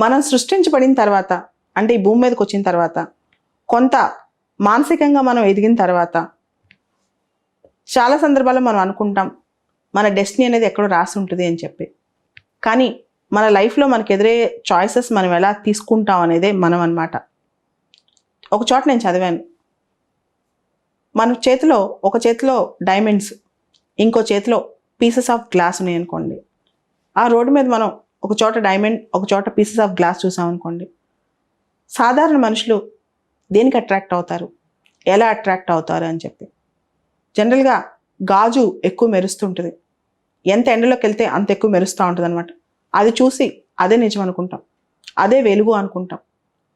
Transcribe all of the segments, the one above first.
మనం సృష్టించబడిన తర్వాత, అంటే ఈ భూమి మీదకి వచ్చిన తర్వాత, కొంత మానసికంగా మనం ఎదిగిన తర్వాత చాలా సందర్భాల్లో మనం అనుకుంటాం మన డెస్టినీ అనేది ఎక్కడో రాసి ఉంటుంది అని చెప్పి. కానీ మన లైఫ్లో మనకు ఎదురయ్యే చాయిసెస్ మనం ఎలా తీసుకుంటాం అనేదే మనం అన్నమాట. ఒక చోట నేను చదివాను, మన చేతిలో ఒక చేతిలో డైమండ్స్, ఇంకో చేతిలో పీసెస్ ఆఫ్ గ్లాస్ ఉన్నాయి అనుకోండి. ఆ రోడ్డు మీద మనం ఒక చోట డైమండ్, ఒక చోట పీసెస్ ఆఫ్ గ్లాస్ చూసామనుకోండి, సాధారణ మనుషులు దేనికి అట్రాక్ట్ అవుతారు, ఎలా అట్రాక్ట్ అవుతారు అని చెప్పి. జనరల్గా గాజు ఎక్కువ మెరుస్తుంటుంది, ఎంత ఎండలోకి వెళ్తే అంత ఎక్కువ మెరుస్తూ ఉంటుంది అనమాట. అది చూసి అదే నిజం అనుకుంటాం, అదే వెలుగు అనుకుంటాం,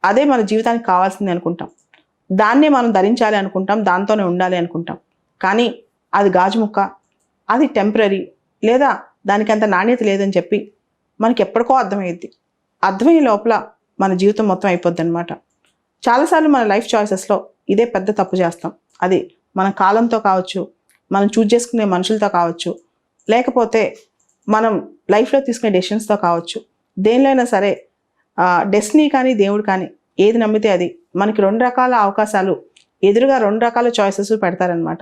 అదే మన జీవితానికి కావాల్సింది అనుకుంటాం, దాన్నే మనం ధరించాలి అనుకుంటాం, దాంతోనే ఉండాలి అనుకుంటాం. కానీ అది గాజు ముక్క, అది టెంపరీ, లేదా దానికి అంత నాణ్యత లేదని చెప్పి మనకి ఎప్పటికో అర్థమయ్యిద్ది. అర్థమయ్యే లోపల మన జీవితం మొత్తం అయిపోద్ది అనమాట. చాలాసార్లు మన లైఫ్ చాయిసెస్లో ఇదే పెద్ద తప్పు చేస్తాం. అది మన కాలంతో కావచ్చు, మనం చూజ్ చేసుకునే మనుషులతో కావచ్చు, లేకపోతే మనం లైఫ్లో తీసుకునే డెసిషన్స్తో కావచ్చు. దేనిలో అయినా సరే డెస్టినీ కానీ దేవుడు కానీ ఏది నమ్మితే అది. మనకి 2 రకాల అవకాశాలు ఎదురుగా, 2 రకాల చాయిసెస్ పెడతారనమాట.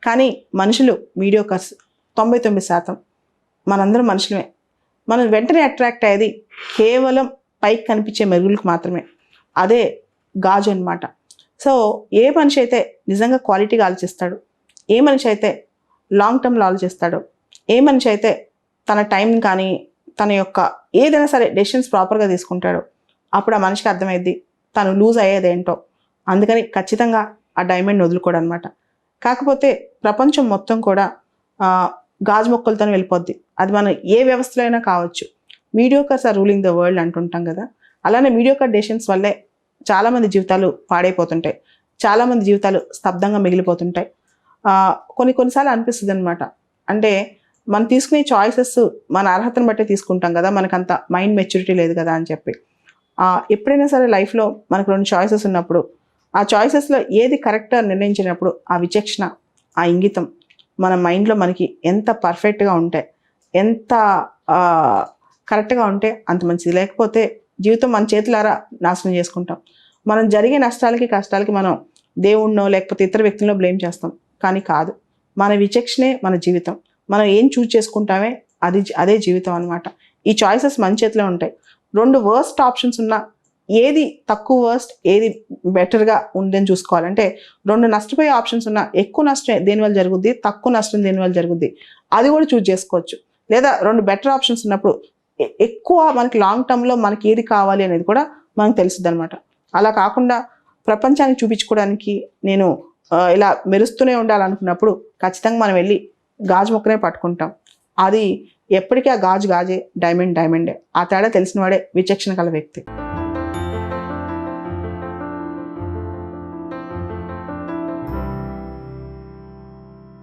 కానీ మనుషులు మీడియోకర్స్ 99%. మనందరం మనుషులమే. మనం వెంటనే అట్రాక్ట్ అయ్యేది కేవలం పైకి కనిపించే మెరుగులకు మాత్రమే. అదే గాజు అనమాట. సో ఏ మనిషి అయితే నిజంగా క్వాలిటీగా ఆలోచిస్తాడు, ఏ మనిషి అయితే లాంగ్ టర్మ్లో ఆలోచిస్తాడో, ఏ మనిషి అయితే తన టైం కానీ తన యొక్క ఏదైనా సరే డెసిషన్స్ ప్రాపర్గా తీసుకుంటాడో, అప్పుడు ఆ మనిషికి అర్థమైద్ది తను లూజ్ అయ్యేదేంటో. అందుకని ఖచ్చితంగా ఆ డైమండ్ వదులుకోడు అనమాట. కాకపోతే ప్రపంచం మొత్తం కూడా గాజు మొక్కలతో వెళ్ళిపోద్ది. అది మనం ఏ వ్యవస్థలో అయినా కావచ్చు. మీడియోకర్స్ ఆర్ రూలింగ్ ద వరల్డ్ అంటుంటాం కదా. అలానే మీడియోకర్ డెసిషన్స్ వల్లే చాలామంది జీవితాలు పాడైపోతుంటాయి, చాలామంది జీవితాలు స్తబ్దంగా మిగిలిపోతుంటాయి. కొన్నిసార్లు అనిపిస్తుంది అనమాట, అంటే మనం తీసుకునే చాయిసెస్ మన అర్హతను బట్టే తీసుకుంటాం కదా, మనకంత మైండ్ మెచ్యూరిటీ లేదు కదా అని చెప్పి. ఎప్పుడైనా సరే లైఫ్లో మనకు 2 చాయిసెస్ ఉన్నప్పుడు, ఆ చాయిసెస్లో ఏది కరెక్ట్ నిర్ణయించినప్పుడు ఆ విచక్షణ, ఆ ఇంగితం మన మైండ్లో మనకి ఎంత పర్ఫెక్ట్గా ఉంటే, ఎంత కరెక్ట్గా ఉంటే అంత మంచిది. లేకపోతే జీవితం మన చేతులారా నాశనం చేసుకుంటాం. మనం జరిగే నష్టాలకి కష్టాలకి మనం దేవుణ్ణో లేకపోతే ఇతర వ్యక్తులను బ్లేమ్ చేస్తాం. కానీ కాదు, మన విచక్షణే మన జీవితం. మనం ఏం చూజ్ చేసుకుంటామే అదే జీవితం అనమాట. ఈ చాయిసెస్ మన చేతిలో ఉంటాయి. 2 వర్స్ట్ ఆప్షన్స్ ఉన్నా ఏది తక్కువ వర్స్ట్, ఏది బెటర్గా ఉందని చూసుకోవాలంటే, 2 నష్టపోయే ఆప్షన్స్ ఉన్నా ఎక్కువ నష్టం దేనివల్ల జరుగుద్ది, తక్కువ నష్టం దేనివల్ల జరుగుద్ది, అది కూడా చూజ్ చేసుకోవచ్చు. లేదా 2 బెటర్ ఆప్షన్స్ ఉన్నప్పుడు ఎక్కువ మనకి లాంగ్ టర్మ్లో మనకి ఏది కావాలి అనేది కూడా మనకు తెలుస్తుంది అనమాట. అలా కాకుండా ప్రపంచానికి చూపించుకోవడానికి నేను ఇలా మెరుస్తూనే ఉండాలనుకున్నప్పుడు ఖచ్చితంగా మనం వెళ్ళి గాజు మొక్కనే పట్టుకుంటాం. అది ఎప్పటికీ ఆ గాజు గాజే, డైమండ్ డైమండే. ఆ తేడా తెలిసిన వాడే విచక్షణ గల వ్యక్తి.